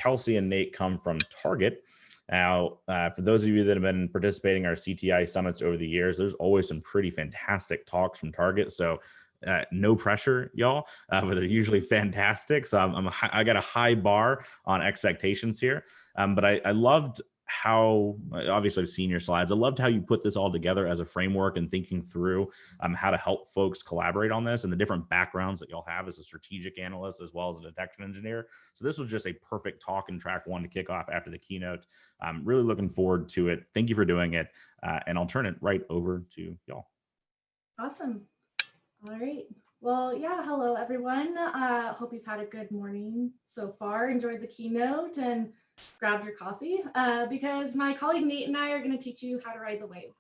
Kelsey and Nate come from Target. Now, for those of you that have been participating in our CTI summits over the years, there's always some pretty fantastic talks from Target. So no pressure, y'all, but they're usually fantastic. So I got a high bar on expectations here. But I loved how, obviously I've seen your slides. I loved how you put this all together as a framework and thinking through how to help folks collaborate on this and the different backgrounds that y'all have as a strategic analyst as well as a detection engineer. So this was just a perfect talk and track one to kick off after the keynote. I'm really looking forward to it. Thank you for doing it. And I'll turn it right over to y'all. Awesome. All right. Well, yeah, hello, everyone. Hope you've had a good morning so far, enjoyed the keynote and grabbed your coffee because my colleague Nate and I are going to teach you how to ride the wave.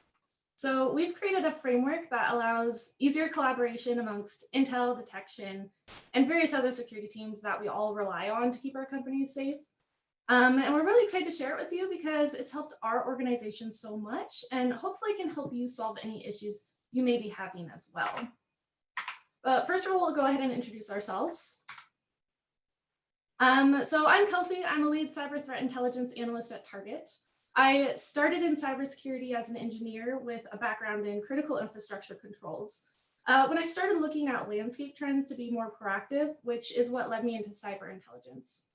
So we've created a framework that allows easier collaboration amongst intel, detection, and various other security teams that we all rely on to keep our companies safe. And we're really excited to share it with you because it's helped our organization so much and hopefully can help you solve any issues you may be having as well. But first of all, we'll go ahead and introduce ourselves. So I'm Kelsey. I'm a lead cyber threat intelligence analyst at Target. I started in cybersecurity as an engineer with a background in critical infrastructure controls. When I started looking at landscape trends to be more proactive, which is what led me into cyber intelligence.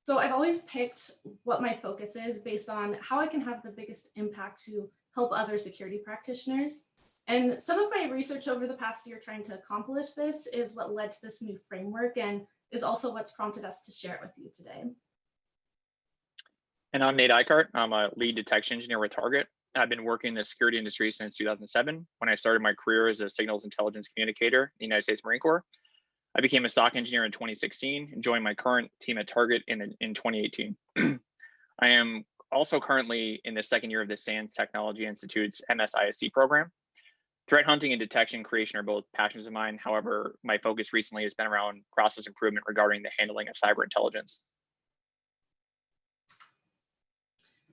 So I've always picked what my focus is based on how I can have the biggest impact to help other security practitioners. And some of my research over the past year trying to accomplish this is what led to this new framework and is also what's prompted us to share it with you today. And I'm Nate Eichart. I'm a lead detection engineer with Target. I've been working in the security industry since 2007 when I started my career as a signals intelligence communicator in the United States Marine Corps. I became a SOC engineer in 2016 and joined my current team at Target in 2018. I am also currently in the second year of the SANS Technology Institute's MSISC program. Threat hunting and detection creation are both passions of mine. However, my focus recently has been around process improvement regarding the handling of cyber intelligence.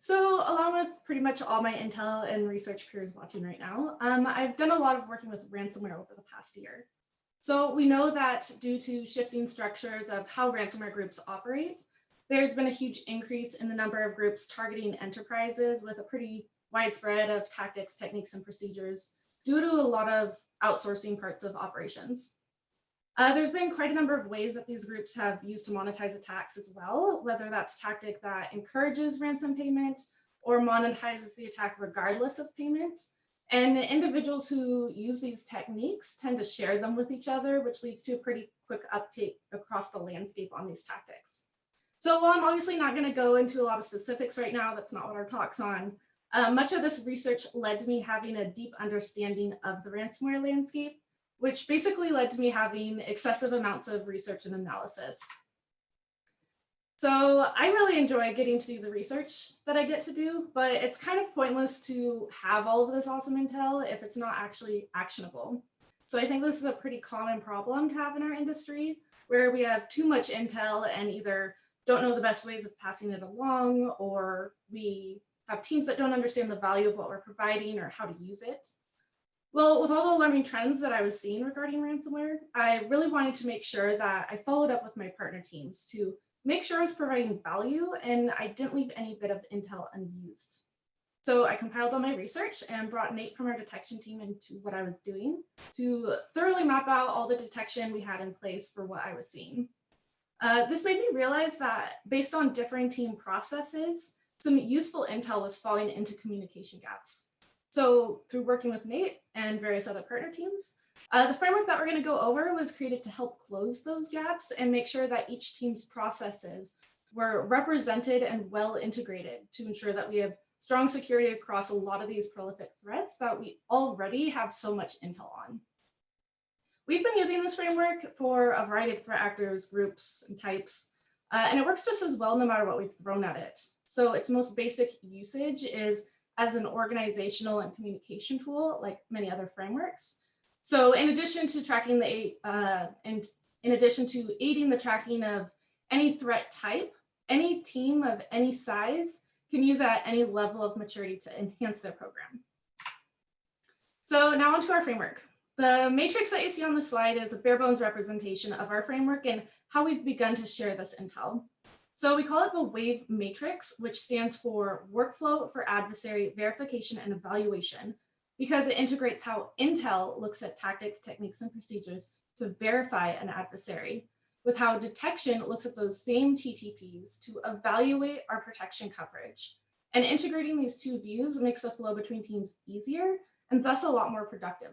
So along with pretty much all my intel and research peers watching right now, I've done a lot of working with ransomware over the past year. So we know that due to shifting structures of how ransomware groups operate, there's been a huge increase in the number of groups targeting enterprises with a pretty widespread of tactics, techniques, and procedures due to a lot of outsourcing parts of operations. There's been quite a number of ways that these groups have used to monetize attacks as well, whether that's tactic that encourages ransom payment or monetizes the attack regardless of payment. And the individuals who use these techniques tend to share them with each other, which leads to a pretty quick uptake across the landscape on these tactics. So while I'm obviously not going to go into a lot of specifics right now, that's not what our talk's on. Much of this research led to me having a deep understanding of the ransomware landscape, which basically led to me having excessive amounts of research and analysis. So I really enjoy getting to do the research that I get to do, but it's kind of pointless to have all of this awesome intel if it's not actually actionable. So I think this is a pretty common problem to have in our industry, where we have too much intel and either don't know the best ways of passing it along, or we have teams that don't understand the value of what we're providing or how to use it. Well, with all the alarming trends that I was seeing regarding ransomware, I really wanted to make sure that I followed up with my partner teams to make sure I was providing value and I didn't leave any bit of intel unused. So I compiled all my research and brought Nate from our detection team into what I was doing to thoroughly map out all the detection we had in place for what I was seeing. This made me realize that based on differing team processes, some useful intel was falling into communication gaps. So through working with Nate and various other partner teams, the framework that we're going to go over was created to help close those gaps and make sure that each team's processes were represented and well integrated to ensure that we have strong security across a lot of these prolific threats that we already have so much intel on. We've been using this framework for a variety of threat actors, groups, and types, and it works just as well no matter what we've thrown at it. So its most basic usage is as an organizational and communication tool, like many other frameworks. So in addition to tracking in addition to aiding the tracking of any threat type, any team of any size can use it at any level of maturity to enhance their program. So now onto our framework. The matrix that you see on the slide is a bare bones representation of our framework and how we've begun to share this intel. So we call it the WAVE matrix, which stands for Workflow for Adversary Verification and Evaluation, because it integrates how Intel looks at tactics, techniques, and procedures to verify an adversary, with how detection looks at those same TTPs to evaluate our protection coverage. And integrating these two views makes the flow between teams easier and thus a lot more productive.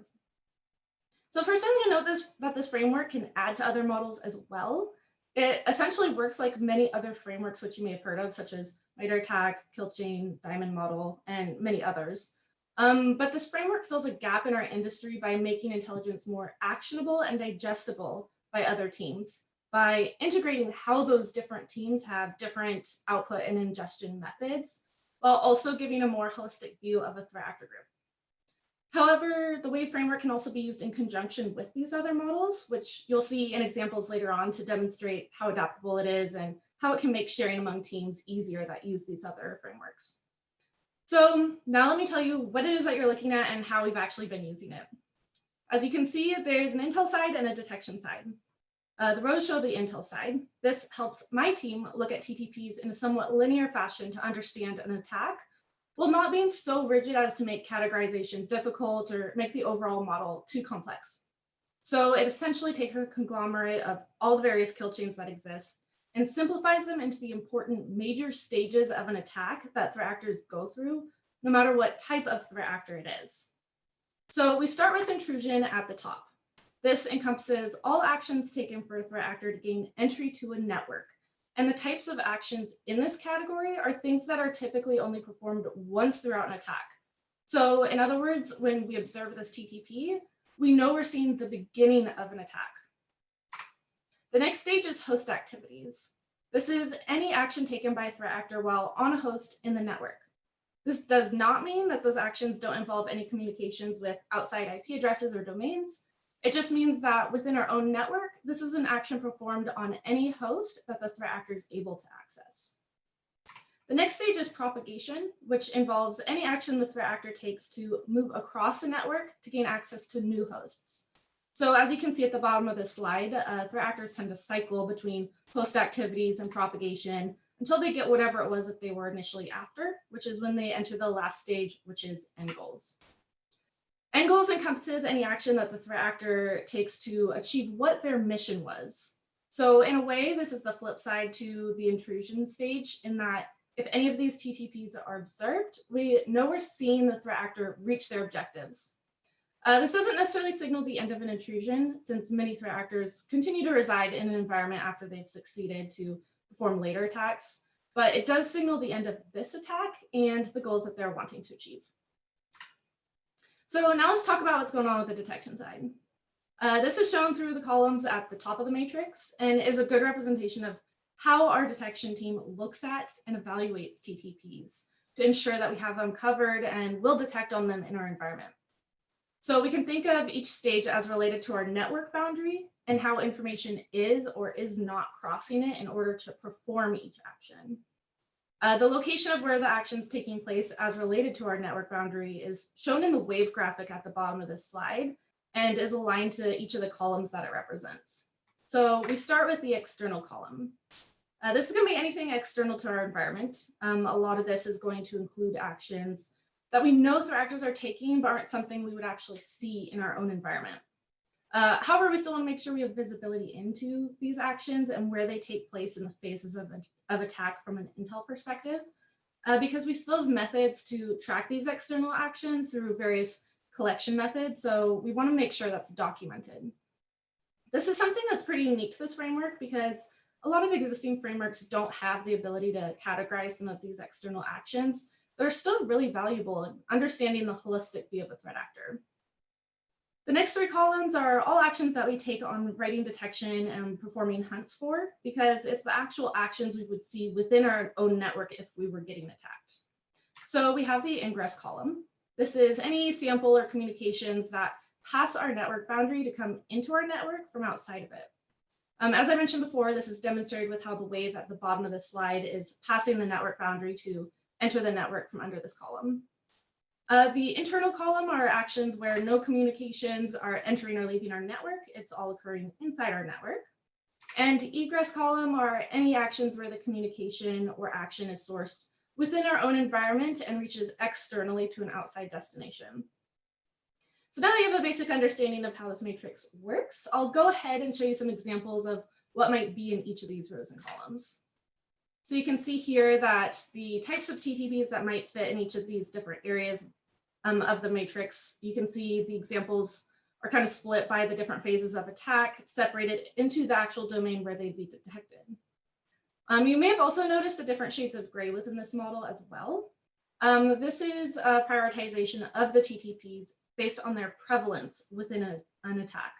So first, I'm going to note that this framework can add to other models as well. It essentially works like many other frameworks which you may have heard of, such as MITRE ATT&CK, Killchain, Diamond Model, and many others. But this framework fills a gap in our industry by making intelligence more actionable and digestible by other teams, by integrating how those different teams have different output and ingestion methods, while also giving a more holistic view of a threat actor group. However, the WAVE framework can also be used in conjunction with these other models, which you'll see in examples later on to demonstrate how adaptable it is and how it can make sharing among teams easier that use these other frameworks. So now let me tell you what it is that you're looking at and how we've actually been using it. As you can see, there's an intel side and a detection side. The rows show the intel side. This helps my team look at TTPs in a somewhat linear fashion to understand an attack, while not being so rigid as to make categorization difficult or make the overall model too complex. So it essentially takes a conglomerate of all the various kill chains that exist and simplifies them into the important major stages of an attack that threat actors go through, no matter what type of threat actor it is. So we start with intrusion at the top. This encompasses all actions taken for a threat actor to gain entry to a network. And the types of actions in this category are things that are typically only performed once throughout an attack. So in other words, when we observe this TTP, we know we're seeing the beginning of an attack. The next stage is host activities. This is any action taken by a threat actor while on a host in the network. This does not mean that those actions don't involve any communications with outside IP addresses or domains. It just means that within our own network, this is an action performed on any host that the threat actor is able to access. The next stage is propagation, which involves any action the threat actor takes to move across the network to gain access to new hosts. So as you can see at the bottom of this slide, threat actors tend to cycle between host activities and propagation until they get whatever it was that they were initially after, which is when they enter the last stage, which is end goals. End goals encompasses any action that the threat actor takes to achieve what their mission was. So in a way, this is the flip side to the intrusion stage, in that if any of these TTPs are observed, we know we're seeing the threat actor reach their objectives. This doesn't necessarily signal the end of an intrusion, since many threat actors continue to reside in an environment after they've succeeded to perform later attacks, but it does signal the end of this attack and the goals that they're wanting to achieve. So now let's talk about what's going on with the detection side. This is shown through the columns at the top of the matrix and is a good representation of how our detection team looks at and evaluates TTPs to ensure that we have them covered and will detect on them in our environment. So we can think of each stage as related to our network boundary and how information is or is not crossing it in order to perform each action. The location of where the action is taking place as related to our network boundary is shown in the wave graphic at the bottom of this slide and is aligned to each of the columns that it represents. So we start with the external column. This is going to be anything external to our environment. A lot of this is going to include actions that we know threat actors are taking, but aren't something we would actually see in our own environment. However, we still want to make sure we have visibility into these actions and where they take place in the phases of attack from an intel perspective, because we still have methods to track these external actions through various collection methods. So we want to make sure that's documented. This is something that's pretty unique to this framework because a lot of existing frameworks don't have the ability to categorize some of these external actions that are still really valuable in understanding the holistic view of a threat actor. The next three columns are all actions that we take on writing detection and performing hunts for, because it's the actual actions we would see within our own network if we were getting attacked. So we have the ingress column. This is any sample or communications that pass our network boundary to come into our network from outside of it. As I mentioned before, this is demonstrated with how the wave at the bottom of the slide is passing the network boundary to enter the network from under this column. The internal column are actions where no communications are entering or leaving our network. It's all occurring inside our network. And egress column are any actions where the communication or action is sourced within our own environment and reaches externally to an outside destination. So now that you have a basic understanding of how this matrix works, I'll go ahead and show you some examples of what might be in each of these rows and columns. So you can see here that the types of TTPs that might fit in each of these different areas of the matrix, you can see the examples are kind of split by the different phases of attack, separated into the actual domain where they'd be detected. You may have also noticed the different shades of gray within this model as well. This is a prioritization of the TTPs based on their prevalence within an attack.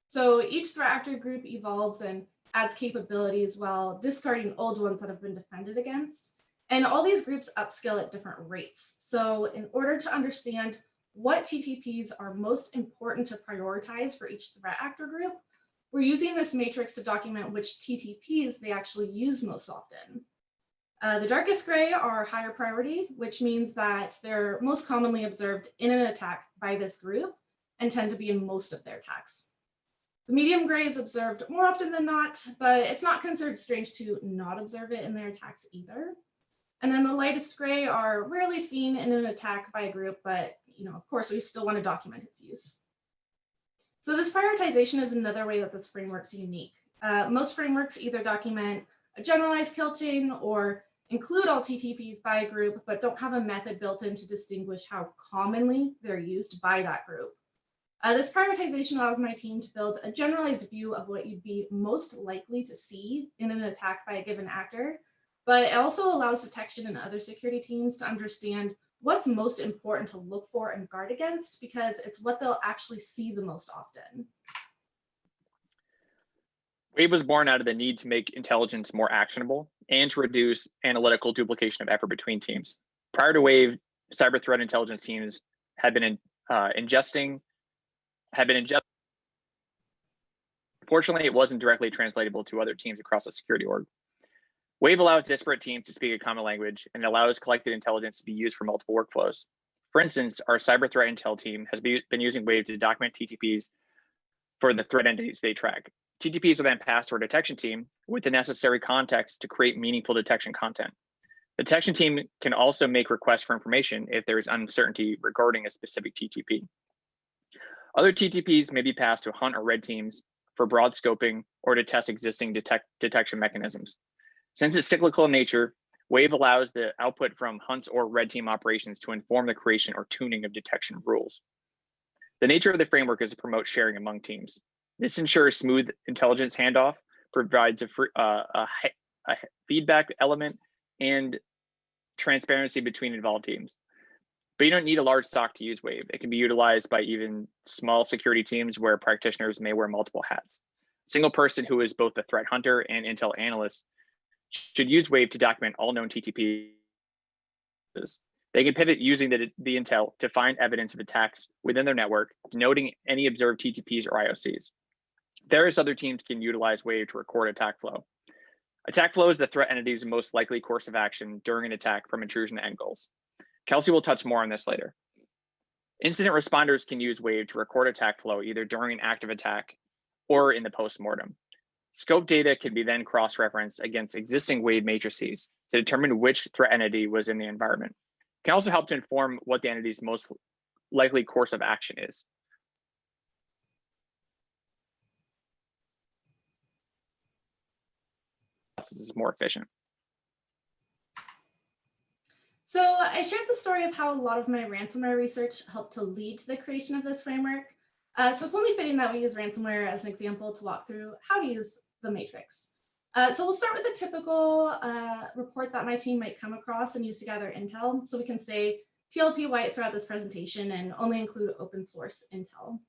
So each threat actor group evolves and adds capabilities while discarding old ones that have been defended against. And all these groups upscale at different rates. So in order to understand what TTPs are most important to prioritize for each threat actor group, we're using this matrix to document which TTPs they actually use most often. The darkest gray are higher priority, which means that they're most commonly observed in an attack by this group and tend to be in most of their attacks. The medium gray is observed more often than not, but it's not considered strange to not observe it in their attacks either. And then the lightest gray are rarely seen in an attack by a group, but of course, we still want to document its use. So this prioritization is another way that this framework's unique. Most frameworks either document a generalized kill chain or include all TTPs by a group, but don't have a method built in to distinguish how commonly they're used by that group. This prioritization allows my team to build a generalized view of what you'd be most likely to see in an attack by a given actor, but it also allows detection and other security teams to understand what's most important to look for and guard against, because it's what they'll actually see the most often. Wave was born out of the need to make intelligence more actionable and to reduce analytical duplication of effort between teams. Prior to Wave, cyber threat intelligence teams had been ingesting. Unfortunately, it wasn't directly translatable to other teams across the security org. Wave allows disparate teams to speak a common language and allows collected intelligence to be used for multiple workflows. For instance, our cyber threat intel team has been using Wave to document TTPs for the threat entities they track. TTPs are then passed to our detection team with the necessary context to create meaningful detection content. The detection team can also make requests for information if there is uncertainty regarding a specific TTP. Other TTPs may be passed to hunt or red teams for broad scoping or to test existing detection mechanisms. Since it's cyclical in nature, Wave allows the output from hunts or red team operations to inform the creation or tuning of detection rules. The nature of the framework is to promote sharing among teams. This ensures smooth intelligence handoff, provides a feedback element, and transparency between involved teams. But you don't need a large SOC to use Wave. It can be utilized by even small security teams where practitioners may wear multiple hats. A single person who is both a threat hunter and intel analyst should use Wave to document all known TTPs. They can pivot using the intel to find evidence of attacks within their network, denoting any observed TTPs or IOCs. Various other teams can utilize Wave to record attack flow. Attack flow is the threat entity's most likely course of action during an attack from intrusion to end goals. Kelsey will touch more on this later. Incident responders can use Wave to record attack flow either during an active attack or in the post-mortem. Scope data can be then cross-referenced against existing Wave matrices to determine which threat entity was in the environment. It can also help to inform what the entity's most likely course of action is. This is more efficient. So I shared the story of how a lot of my ransomware research helped to lead to the creation of this framework. So it's only fitting that we use ransomware as an example to walk through how to use the matrix. So we'll start with a typical report that my team might come across and use to gather intel, so we can stay TLP white throughout this presentation and only include open source intel.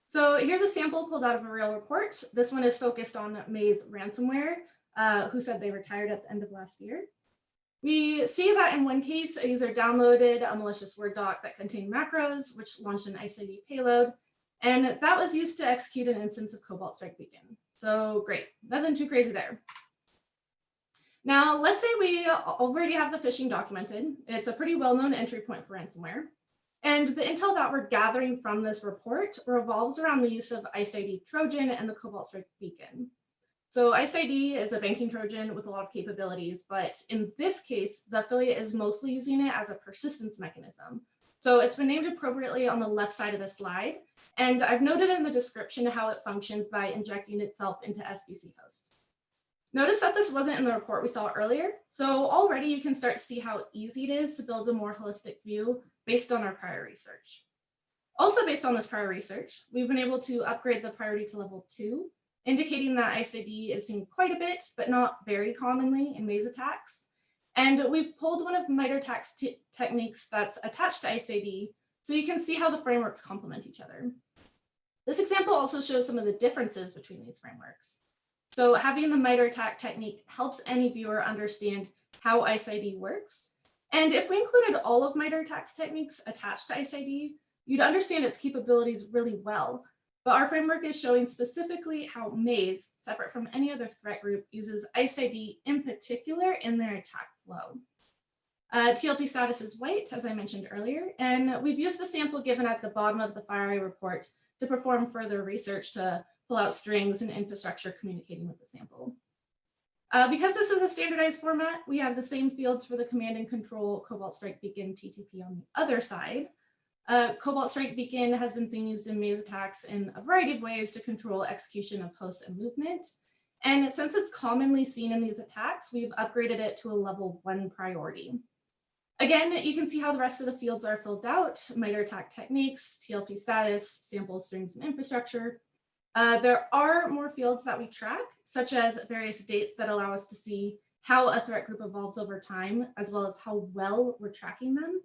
So here's a sample pulled out of a real report. This one is focused on Maze Ransomware, who said they retired at the end of last year. We see that in one case, a user downloaded a malicious Word doc that contained macros, which launched an ICD payload, and that was used to execute an instance of Cobalt Strike Beacon. So great, nothing too crazy there. Now, let's say we already have the phishing documented. It's a pretty well-known entry point for ransomware. And the intel that we're gathering from this report revolves around the use of ICE-ID Trojan and the Cobalt Strike beacon. So ICE-ID is a banking Trojan with a lot of capabilities, but in this case, the affiliate is mostly using it as a persistence mechanism. So it's been named appropriately on the left side of the slide, and I've noted in the description how it functions by injecting itself into SBC hosts. Notice that this wasn't in the report we saw earlier, so already you can start to see how easy it is to build a more holistic view based on our prior research. Also based on this prior research, we've been able to upgrade the priority to level 2, indicating that ICE-ID is seen quite a bit, but not very commonly in maze attacks. And we've pulled one of MITRE attack techniques that's attached to ICE-ID, so you can see how the frameworks complement each other. This example also shows some of the differences between these frameworks. So having the MITRE attack technique helps any viewer understand how ICE-ID works. And if we included all of MITRE attack's techniques attached to ICE-ID, you'd understand its capabilities really well. But our framework is showing specifically how Maze, separate from any other threat group, uses ICE-ID in particular in their attack flow. TLP status is white, as I mentioned earlier, and we've used the sample given at the bottom of the FireEye report to perform further research to pull out strings and infrastructure communicating with the sample. Because this is a standardized format, we have the same fields for the command and control Cobalt Strike Beacon TTP on the other side. Cobalt Strike Beacon has been seen used in maze attacks in a variety of ways to control execution of hosts and movement. And since it's commonly seen in these attacks, we've upgraded it to a level 1 priority. Again, you can see how the rest of the fields are filled out: MITRE attack techniques, TLP status, sample strings and infrastructure. There are more fields that we track, such as various dates that allow us to see how a threat group evolves over time, as well as how well we're tracking them,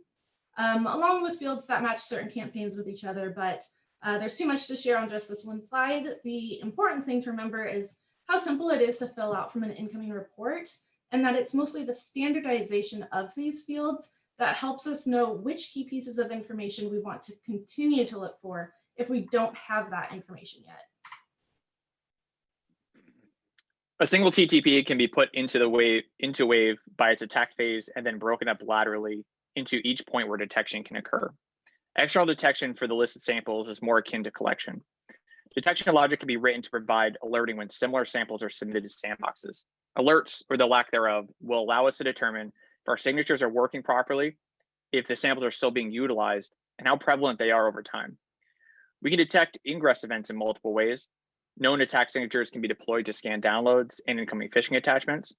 along with fields that match certain campaigns with each other. But there's too much to share on just this one slide. The important thing to remember is how simple it is to fill out from an incoming report, and that it's mostly the standardization of these fields that helps us know which key pieces of information we want to continue to look for if we don't have that information yet. A single TTP can be put into wave by its attack phase and then broken up laterally into each point where detection can occur. External detection for the listed samples is more akin to collection. Detection logic can be written to provide alerting when similar samples are submitted to sandboxes. Alerts, or the lack thereof, will allow us to determine if our signatures are working properly, if the samples are still being utilized, and how prevalent they are over time. We can detect ingress events in multiple ways. Known attack signatures can be deployed to scan downloads and incoming phishing attachments.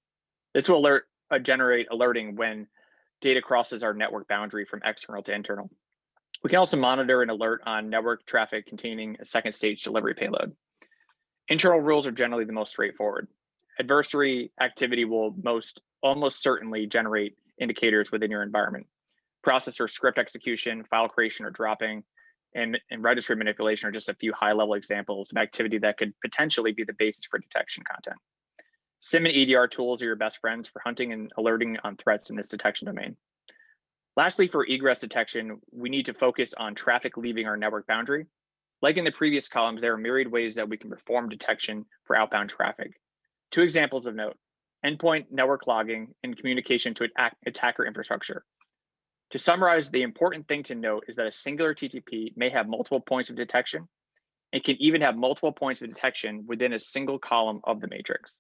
This will generate alerting when data crosses our network boundary from external to internal. We can also monitor and alert on network traffic containing a second stage delivery payload. Internal rules are generally the most straightforward. Adversary activity will almost certainly generate indicators within your environment. Processor script execution, file creation or dropping, and registry manipulation are just a few high-level examples of activity that could potentially be the basis for detection content. SIM and EDR tools are your best friends for hunting and alerting on threats in this detection domain. Lastly, for egress detection, we need to focus on traffic leaving our network boundary. Like in the previous columns, there are myriad ways that we can perform detection for outbound traffic. Two examples of note: endpoint network logging and communication to attacker infrastructure. To summarize, the important thing to note is that a singular TTP may have multiple points of detection. It can even have multiple points of detection within a single column of the matrix.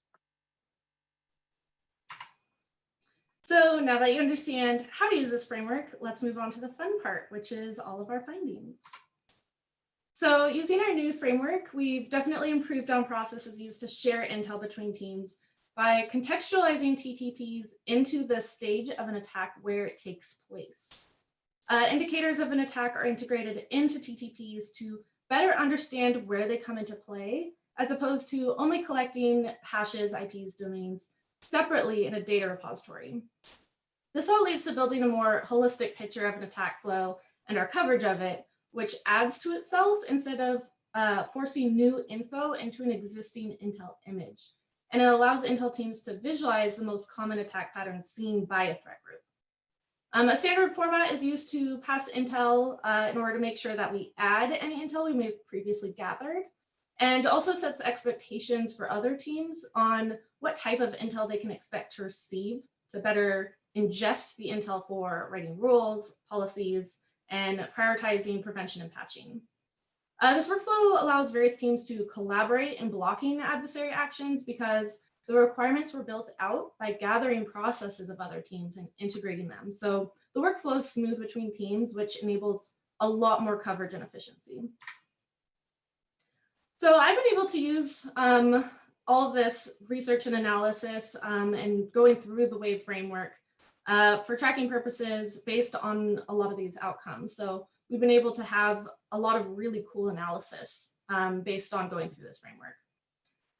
So now that you understand how to use this framework, let's move on to the fun part, which is all of our findings. So using our new framework, we've definitely improved on processes used to share intel between teams by contextualizing TTPs into the stage of an attack where it takes place. Indicators of an attack are integrated into TTPs to better understand where they come into play, as opposed to only collecting hashes, IPs, domains separately in a data repository. This all leads to building a more holistic picture of an attack flow and our coverage of it, which adds to itself instead of forcing new info into an existing intel image. And it allows intel teams to visualize the most common attack patterns seen by a threat group. A standard format is used to pass intel in order to make sure that we add any intel we may have previously gathered, and also sets expectations for other teams on what type of intel they can expect to receive to better ingest the intel for writing rules, policies, and prioritizing prevention and patching. This workflow allows various teams to collaborate in blocking adversary actions because the requirements were built out by gathering processes of other teams and integrating them. So the workflow is smooth between teams, which enables a lot more coverage and efficiency. So I've been able to use all this research and analysis and going through the WAVE framework for tracking purposes based on a lot of these outcomes. So we've been able to have a lot of really cool analysis based on going through this framework.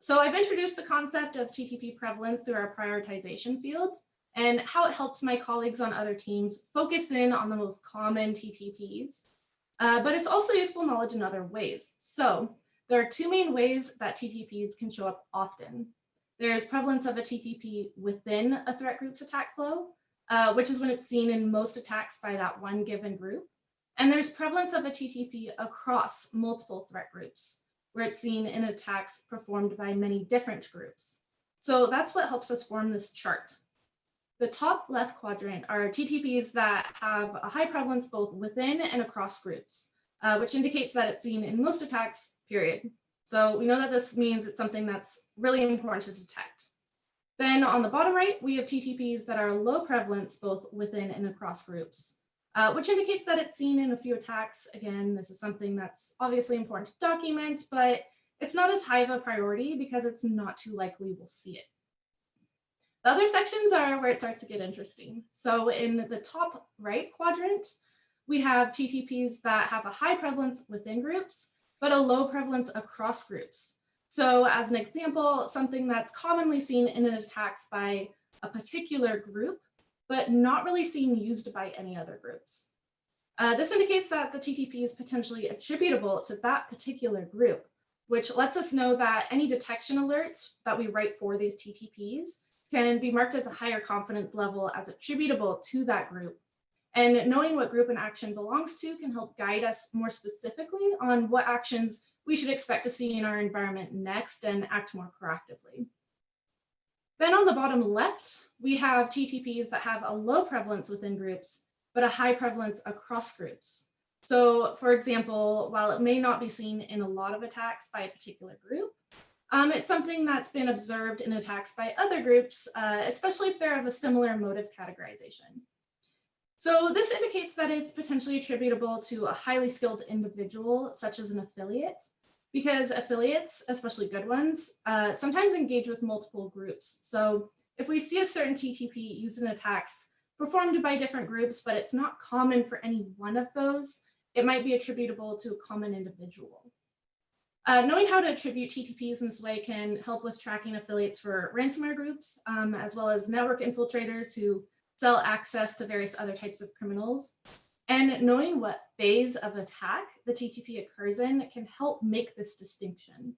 So I've introduced the concept of TTP prevalence through our prioritization fields and how it helps my colleagues on other teams focus in on the most common TTPs, but it's also useful knowledge in other ways. So there are two main ways that TTPs can show up often. There's prevalence of a TTP within a threat group's attack flow, which is when it's seen in most attacks by that one given group. And there's prevalence of a TTP across multiple threat groups, where it's seen in attacks performed by many different groups. So that's what helps us form this chart. The top left quadrant are TTPs that have a high prevalence both within and across groups, which indicates that it's seen in most attacks, period. So we know that this means it's something that's really important to detect. Then on the bottom right, we have TTPs that are low prevalence both within and across groups, which indicates that it's seen in a few attacks. Again, this is something that's obviously important to document, but it's not as high of a priority because it's not too likely we'll see it. The other sections are where it starts to get interesting. So in the top right quadrant, we have TTPs that have a high prevalence within groups, but a low prevalence across groups. So as an example, something that's commonly seen in attacks by a particular group, but not really seen used by any other groups. This indicates that the TTP is potentially attributable to that particular group, which lets us know that any detection alerts that we write for these TTPs can be marked as a higher confidence level as attributable to that group. And knowing what group an action belongs to can help guide us more specifically on what actions we should expect to see in our environment next and act more proactively. Then on the bottom left, we have TTPs that have a low prevalence within groups, but a high prevalence across groups. So for example, while it may not be seen in a lot of attacks by a particular group, it's something that's been observed in attacks by other groups, especially if they're of a similar motive categorization. So this indicates that it's potentially attributable to a highly skilled individual, such as an affiliate, because affiliates, especially good ones, sometimes engage with multiple groups. So if we see a certain TTP used in attacks performed by different groups, but it's not common for any one of those, it might be attributable to a common individual. Knowing how to attribute TTPs in this way can help with tracking affiliates for ransomware groups, as well as network infiltrators who sell access to various other types of criminals. And knowing what phase of attack the TTP occurs in can help make this distinction.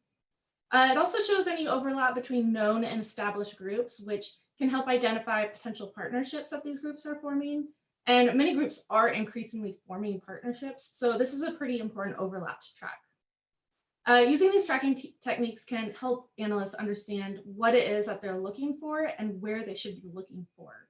It also shows any overlap between known and established groups, which can help identify potential partnerships that these groups are forming. And many groups are increasingly forming partnerships, so this is a pretty important overlap to track. Using these tracking techniques can help analysts understand what it is that they're looking for and where they should be looking for.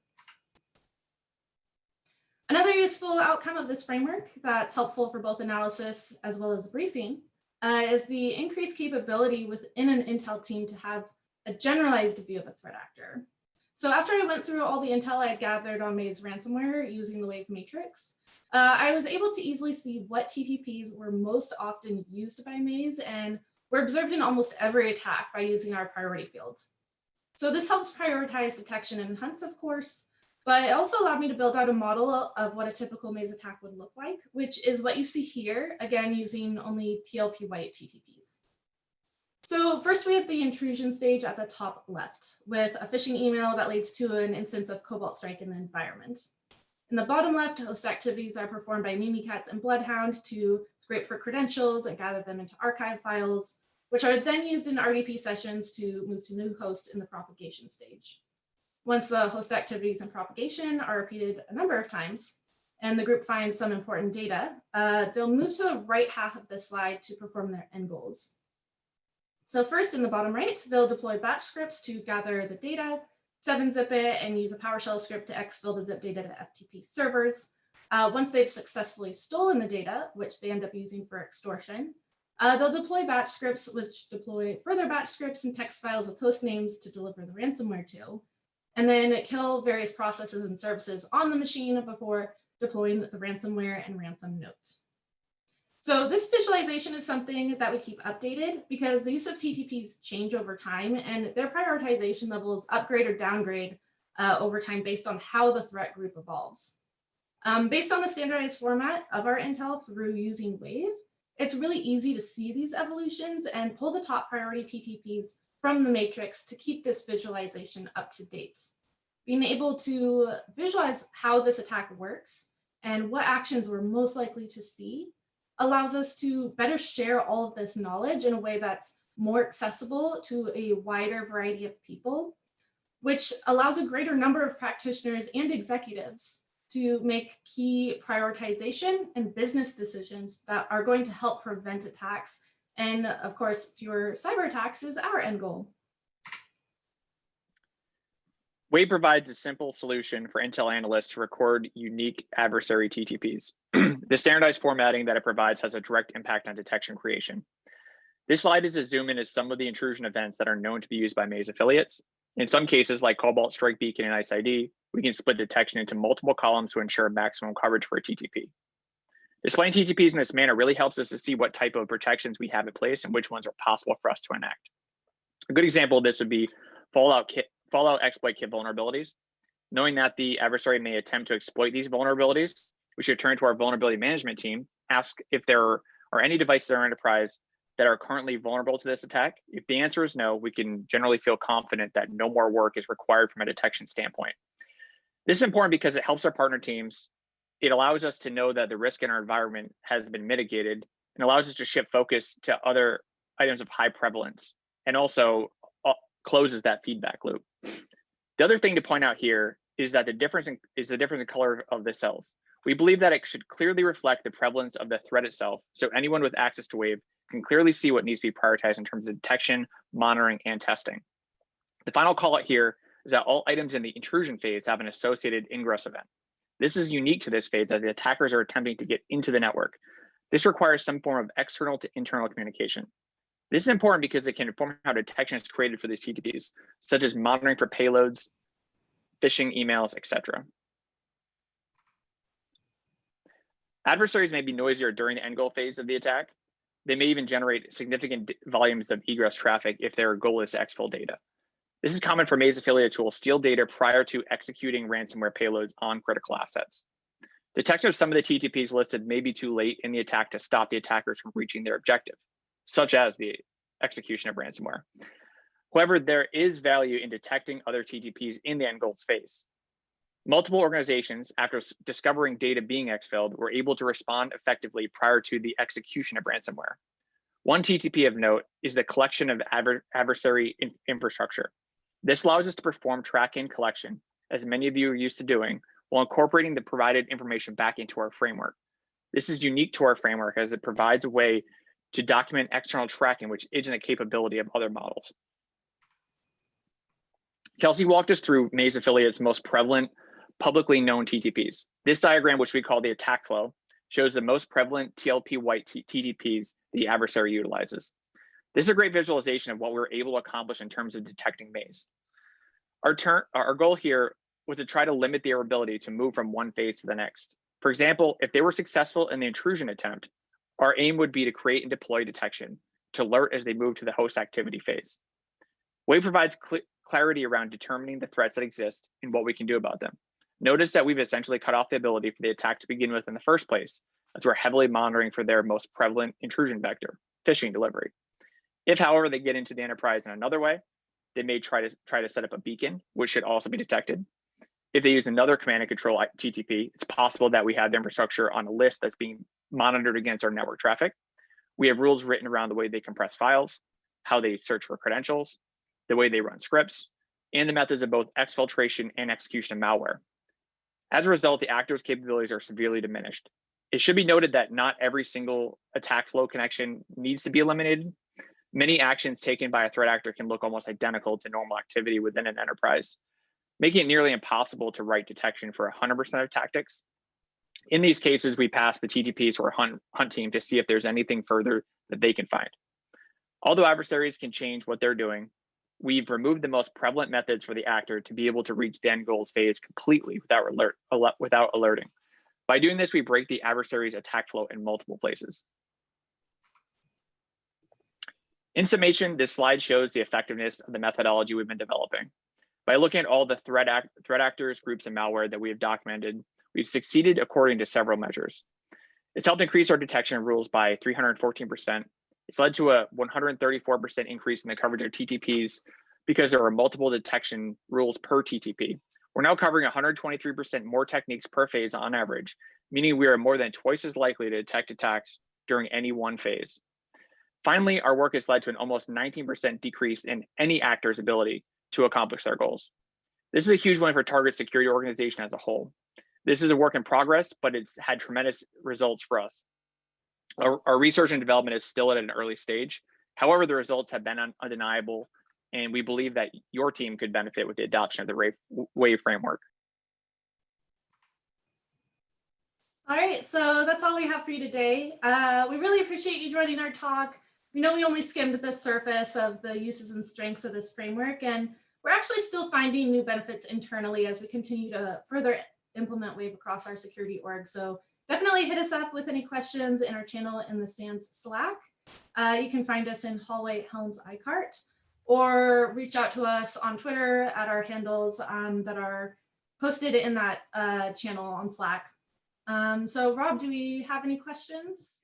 Another useful outcome of this framework that's helpful for both analysis as well as briefing is the increased capability within an intel team to have a generalized view of a threat actor. So after I went through all the intel I had gathered on Maze ransomware using the WAVE matrix, I was able to easily see what TTPs were most often used by Maze and were observed in almost every attack by using our priority field. So this helps prioritize detection and hunts, of course, but it also allowed me to build out a model of what a typical Maze attack would look like, which is what you see here, again, using only TLP white TTPs. So first we have the intrusion stage at the top left with a phishing email that leads to an instance of Cobalt Strike in the environment. In the bottom left, host activities are performed by Mimikatz and Bloodhound to scrape for credentials and gather them into archive files, which are then used in RDP sessions to move to new hosts in the propagation stage. Once the host activities and propagation are repeated a number of times, and the group finds some important data, they'll move to the right half of this slide to perform their end goals. So first, in the bottom right, they'll deploy batch scripts to gather the data, 7-zip it, and use a PowerShell script to exfil the zip data to FTP servers. Once they've successfully stolen the data, which they end up using for extortion, they'll deploy batch scripts, which deploy further batch scripts and text files with host names to deliver the ransomware to, and then kill various processes and services on the machine before deploying the ransomware and ransom note. So this visualization is something that we keep updated because the use of TTPs change over time and their prioritization levels upgrade or downgrade over time based on how the threat group evolves. Based on the standardized format of our intel through using Wave, it's really easy to see these evolutions and pull the top priority TTPs from the matrix to keep this visualization up to date. Being able to visualize how this attack works and what actions we're most likely to see allows us to better share all of this knowledge in a way that's more accessible to a wider variety of people, which allows a greater number of practitioners and executives to make key prioritization and business decisions that are going to help prevent attacks. And of course, fewer cyber attacks is our end goal. Wave provides a simple solution for Intel analysts to record unique adversary TTPs. The standardized formatting that it provides has a direct impact on detection creation. This slide is a zoom into some of the intrusion events that are known to be used by Maze affiliates. In some cases, like Cobalt, Strike Beacon, and ICE ID, we can split detection into multiple columns to ensure maximum coverage for a TTP. Displaying TTPs in this manner really helps us to see what type of protections we have in place and which ones are possible for us to enact. A good example of this would be Fallout exploit kit vulnerabilities. Knowing that the adversary may attempt to exploit these vulnerabilities, we should turn to our vulnerability management team, ask if there are any devices in our enterprise that are currently vulnerable to this attack. If the answer is no, we can generally feel confident that no more work is required from a detection standpoint. This is important because it helps our partner teams. It allows us to know that the risk in our environment has been mitigated and allows us to shift focus to other items of high prevalence, and also closes that feedback loop. The other thing to point out here is that the difference in color of the cells. We believe that it should clearly reflect the prevalence of the threat itself, so anyone with access to Wave can clearly see what needs to be prioritized in terms of detection, monitoring, and testing. The final call out here is that all items in the intrusion phase have an associated ingress event. This is unique to this phase as the attackers are attempting to get into the network. This requires some form of external to internal communication. This is important because it can inform how detection is created for these TTPs, such as monitoring for payloads, phishing emails, etc. Adversaries may be noisier during the end goal phase of the attack. They may even generate significant volumes of egress traffic if their goal is to exfil data. This is common for Maze affiliates who will steal data prior to executing ransomware payloads on critical assets. Detection of some of the TTPs listed may be too late in the attack to stop the attackers from reaching their objective, such as the execution of ransomware. However, there is value in detecting other TTPs in the end goal phase. Multiple organizations, after discovering data being exfilled, were able to respond effectively prior to the execution of ransomware. One TTP of note is the collection of adversary infrastructure. This allows us to perform track-in collection, as many of you are used to doing, while incorporating the provided information back into our framework. This is unique to our framework as it provides a way to document external tracking, which isn't a capability of other models. Kelsey walked us through Maze affiliates' most prevalent publicly known TTPs. This diagram, which we call the attack flow, shows the most prevalent TLP white TTPs the adversary utilizes. This is a great visualization of what we were able to accomplish in terms of detecting Maze. Our goal here was to try to limit their ability to move from one phase to the next. For example, if they were successful in the intrusion attempt, our aim would be to create and deploy detection to alert as they move to the host activity phase. Wave provides clarity around determining the threats that exist and what we can do about them. Notice that we've essentially cut off the ability for the attack to begin with in the first place, as we're heavily monitoring for their most prevalent intrusion vector, phishing delivery. If, however, they get into the enterprise in another way, they may try to set up a beacon, which should also be detected. If they use another command and control TTP, it's possible that we have the infrastructure on a list that's being monitored against our network traffic. We have rules written around the way they compress files, how they search for credentials, the way they run scripts, and the methods of both exfiltration and execution of malware. As a result, the actor's capabilities are severely diminished. It should be noted that not every single attack flow connection needs to be eliminated. Many actions taken by a threat actor can look almost identical to normal activity within an enterprise, making it nearly impossible to write detection for 100% of tactics. In these cases, we pass the TTPs to our hunt team to see if there's anything further that they can find. Although adversaries can change what they're doing, we've removed the most prevalent methods for the actor to be able to reach the end goals phase completely without alerting. By doing this, we break the adversary's attack flow in multiple places. In summation, this slide shows the effectiveness of the methodology we've been developing. By looking at all the threat actors, groups, and malware that we have documented, we've succeeded according to several measures. It's helped increase our detection rules by 314%. It's led to a 134% increase in the coverage of TTPs because there are multiple detection rules per TTP. We're now covering 123% more techniques per phase on average, meaning we are more than twice as likely to detect attacks during any one phase. Finally, our work has led to an almost 19% decrease in any actor's ability to accomplish their goals. This is a huge win for Target security organization as a whole. This is a work in progress, but it's had tremendous results for us. Our research and development is still at an early stage. However, the results have been undeniable, and we believe that your team could benefit with the adoption of the WAVE framework. All right, so that's all we have for you today. We really appreciate you joining our talk. We know we only skimmed the surface of the uses and strengths of this framework, and we're actually still finding new benefits internally as we continue to further implement WAVE across our security org. So definitely hit us up with any questions in our channel in the SANS Slack. You can find us in Hallway Helms iCart, or reach out to us on Twitter at our handles that are posted in that channel on Slack. So Rob, do we have any questions?